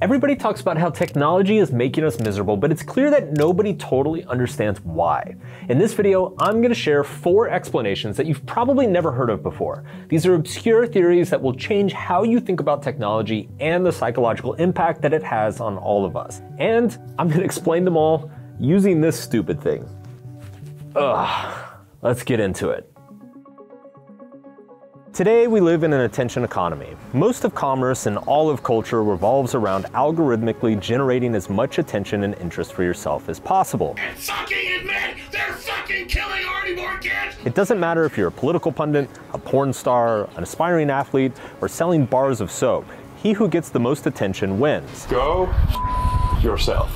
Everybody talks about how technology is making us miserable, but it's clear that nobody totally understands why. In this video, I'm going to share 4 explanations that you've probably never heard of before. These are obscure theories that will change how you think about technology and the psychological impact that it has on all of us. And I'm going to explain them all using this stupid thing. Let's get into it. Today, we live in an attention economy. Most of commerce and all of culture revolves around algorithmically generating as much attention and interest for yourself as possible. And fucking admit they're fucking killing already more kids! It doesn't matter if you're a political pundit, a porn star, an aspiring athlete, or selling bars of soap. He who gets the most attention wins. Go yourself.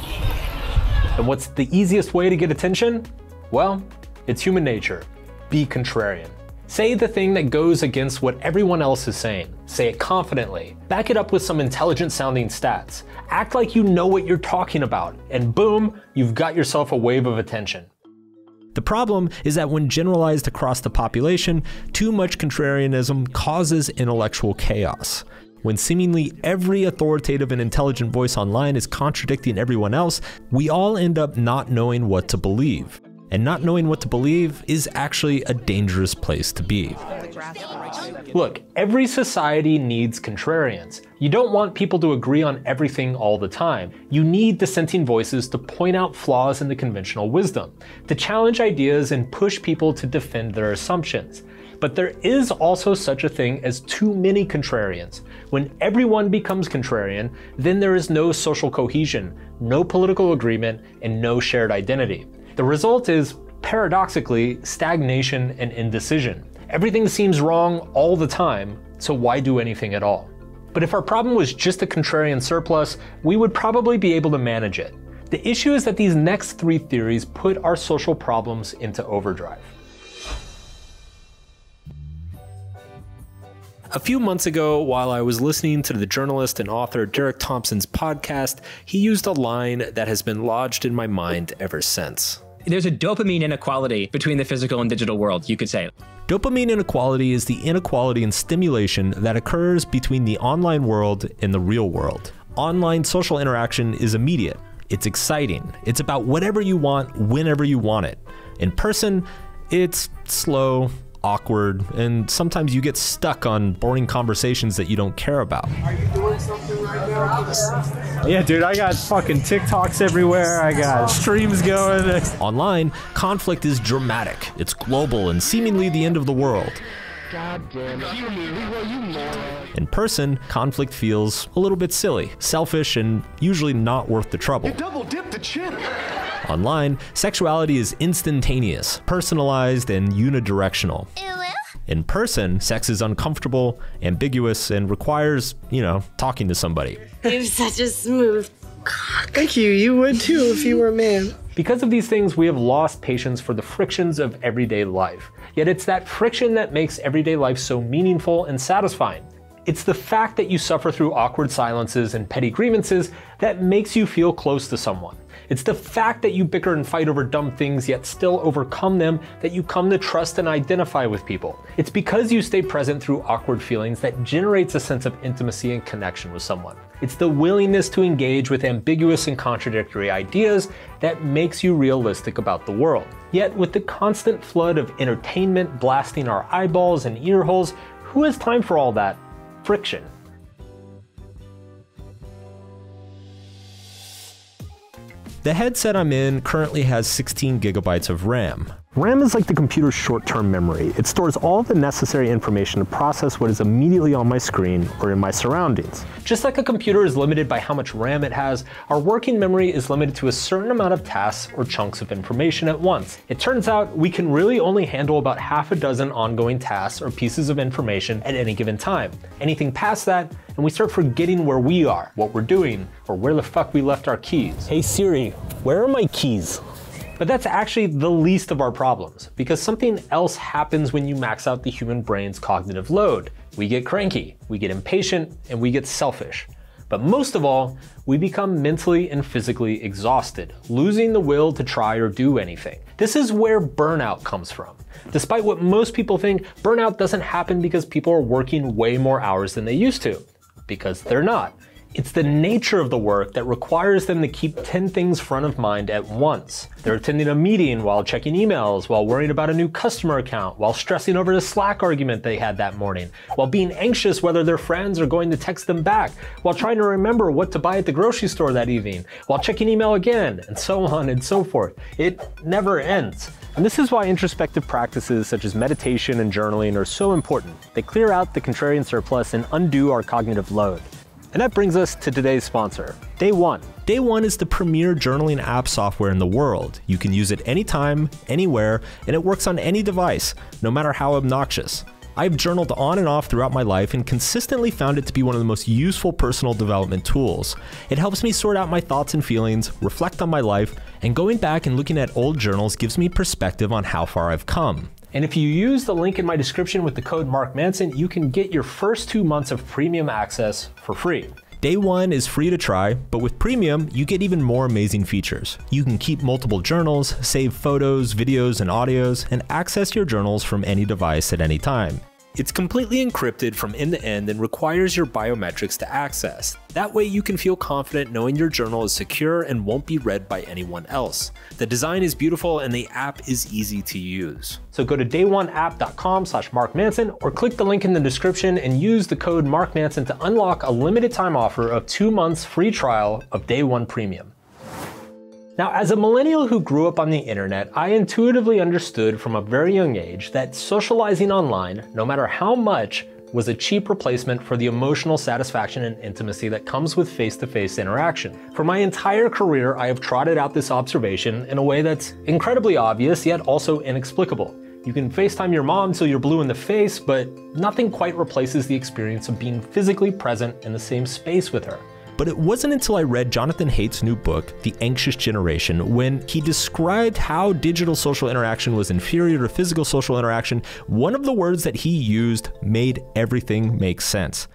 And what's the easiest way to get attention? Well, it's human nature. Be contrarian. Say the thing that goes against what everyone else is saying. Say it confidently. Back it up with some intelligent sounding stats. Act like you know what you're talking about, and boom, you've got yourself a wave of attention. The problem is that when generalized across the population, too much contrarianism causes intellectual chaos. When seemingly every authoritative and intelligent voice online is contradicting everyone else, we all end up not knowing what to believe. And not knowing what to believe is actually a dangerous place to be. Look, every society needs contrarians. You don't want people to agree on everything all the time. You need dissenting voices to point out flaws in the conventional wisdom, to challenge ideas and push people to defend their assumptions. But there is also such a thing as too many contrarians. When everyone becomes contrarian, then there is no social cohesion, no political agreement, and no shared identity. The result is, paradoxically, stagnation and indecision. Everything seems wrong all the time, so why do anything at all? But if our problem was just a contrarian surplus, we would probably be able to manage it. The issue is that these next 3 theories put our social problems into overdrive. A few months ago, while I was listening to the journalist and author Derek Thompson's podcast, he used a line that has been lodged in my mind ever since. There's a dopamine inequality between the physical and digital world, you could say. Dopamine inequality is the inequality in stimulation that occurs between the online world and the real world. Online social interaction is immediate. It's exciting. It's about whatever you want, whenever you want it. In person, it's slow, awkward, and sometimes you get stuck on boring conversations that you don't care about. Are you doing something right now? Yeah, dude, I got fucking TikToks everywhere. I got streams going. Online, conflict is dramatic. It's global and seemingly the end of the world. God damn it. You moron. In person, conflict feels a little bit silly, selfish, and usually not worth the trouble. You double dipped the chin. Online, sexuality is instantaneous, personalized, and unidirectional. In person, sex is uncomfortable, ambiguous, and requires, talking to somebody. You have such a smooth cock. Thank you. You would too if you were a man. Because of these things, we have lost patience for the frictions of everyday life. Yet it's that friction that makes everyday life so meaningful and satisfying. It's the fact that you suffer through awkward silences and petty grievances that makes you feel close to someone. It's the fact that you bicker and fight over dumb things yet still overcome them that you come to trust and identify with people. It's because you stay present through awkward feelings that generates a sense of intimacy and connection with someone. It's the willingness to engage with ambiguous and contradictory ideas that makes you realistic about the world. Yet with the constant flood of entertainment blasting our eyeballs and ear holes, who has time for all that friction? The headset I'm in currently has 16 gigabytes of RAM. RAM is like the computer's short-term memory. It stores all the necessary information to process what is immediately on my screen or in my surroundings. Just like a computer is limited by how much RAM it has, our working memory is limited to a certain amount of tasks or chunks of information at once. It turns out we can really only handle about half a dozen ongoing tasks or pieces of information at any given time. Anything past that, and we start forgetting where we are, what we're doing, or where the fuck we left our keys. Hey Siri, where are my keys? But that's actually the least of our problems, because something else happens when you max out the human brain's cognitive load. We get cranky, we get impatient, and we get selfish. But most of all, we become mentally and physically exhausted, losing the will to try or do anything. This is where burnout comes from. Despite what most people think, burnout doesn't happen because people are working way more hours than they used to. Because they're not. It's the nature of the work that requires them to keep 10 things front of mind at once. They're attending a meeting while checking emails, while worrying about a new customer account, while stressing over the Slack argument they had that morning, while being anxious whether their friends are going to text them back, while trying to remember what to buy at the grocery store that evening, while checking email again, and so on and so forth. It never ends. And this is why introspective practices such as meditation and journaling are so important. They clear out the contrarian surplus and undo our cognitive load. And that brings us to today's sponsor, Day One. Day One is the premier journaling app software in the world. You can use it anytime, anywhere, and it works on any device, no matter how obnoxious. I've journaled on and off throughout my life and consistently found it to be one of the most useful personal development tools. It helps me sort out my thoughts and feelings, reflect on my life, and going back and looking at old journals gives me perspective on how far I've come. And if you use the link in my description with the code Mark Manson, you can get your first 2 months of premium access for free. Day One is free to try, but with Premium, you get even more amazing features. You can keep multiple journals, save photos, videos, and audios, and access your journals from any device at any time. It's completely encrypted from end to end and requires your biometrics to access. That way you can feel confident knowing your journal is secure and won't be read by anyone else. The design is beautiful and the app is easy to use. So go to dayoneapp.com/Mark Manson or click the link in the description and use the code Mark Manson to unlock a limited time offer of 2 months free trial of Day One Premium. Now, as a millennial who grew up on the internet, I intuitively understood from a very young age that socializing online, no matter how much, was a cheap replacement for the emotional satisfaction and intimacy that comes with face-to-face interaction. For my entire career, I have trotted out this observation in a way that's incredibly obvious, yet also inexplicable. You can FaceTime your mom till you're blue in the face, but nothing quite replaces the experience of being physically present in the same space with her. But it wasn't until I read Jonathan Haidt's new book, The Anxious Generation, when he described how digital social interaction was inferior to physical social interaction, one of the words that he used made everything make sense.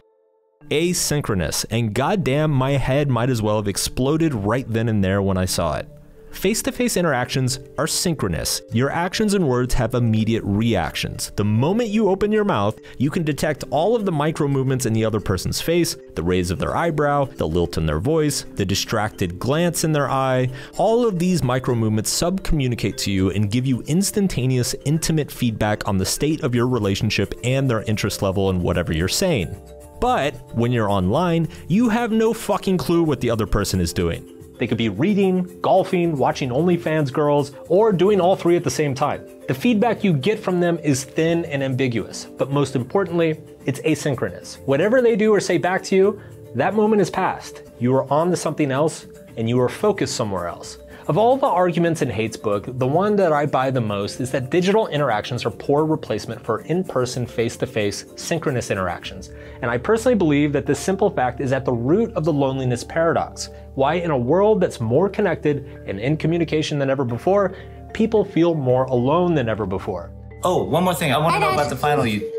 Asynchronous, and goddamn, my head might as well have exploded right then and there when I saw it. Face-to-face interactions are synchronous. Your actions and words have immediate reactions. The moment you open your mouth, you can detect all of the micro movements in the other person's face, the raise of their eyebrow, the lilt in their voice, the distracted glance in their eye. All of these micro movements sub-communicate to you and give you instantaneous, intimate feedback on the state of your relationship and their interest level in whatever you're saying. But when you're online, you have no fucking clue what the other person is doing. They could be reading, golfing, watching OnlyFans girls, or doing all three at the same time. The feedback you get from them is thin and ambiguous, but most importantly, it's asynchronous. Whatever they do or say back to you, that moment is past. You are on to something else, and you are focused somewhere else. Of all the arguments in Haidt's book, the one that I buy the most is that digital interactions are poor replacement for in-person, face-to-face, synchronous interactions. And I personally believe that this simple fact is at the root of the loneliness paradox. Why in a world that's more connected and in communication than ever before, people feel more alone than ever before. Oh, one more thing. I want to know about the final you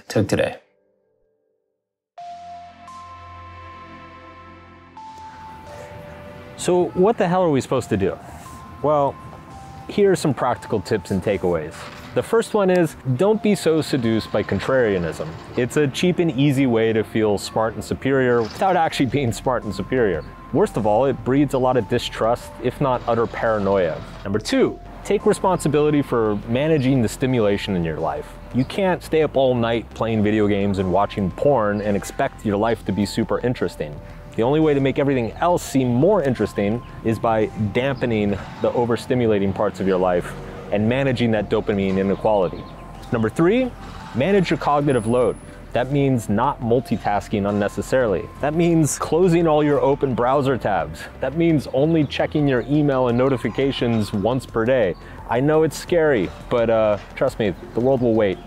took today. So what the hell are we supposed to do? Well, here are some practical tips and takeaways. The first one is, don't be so seduced by contrarianism. It's a cheap and easy way to feel smart and superior without actually being smart and superior. Worst of all, it breeds a lot of distrust, if not utter paranoia. Number two, take responsibility for managing the stimulation in your life. You can't stay up all night playing video games and watching porn and expect your life to be super interesting. The only way to make everything else seem more interesting is by dampening the overstimulating parts of your life and managing that dopamine inequality. Number three, manage your cognitive load. That means not multitasking unnecessarily. That means closing all your open browser tabs. That means only checking your email and notifications once per day. I know it's scary, but trust me, the world will wait.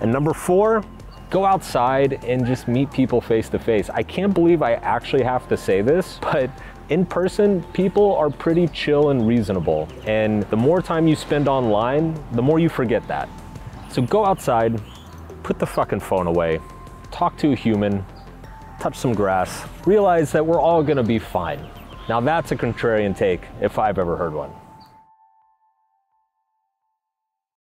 And number four, go outside and just meet people face to face. I can't believe I actually have to say this, but in person, people are pretty chill and reasonable. And the more time you spend online, the more you forget that. So go outside, put the fucking phone away, talk to a human, touch some grass, realize that we're all gonna be fine. Now that's a contrarian take if I've ever heard one.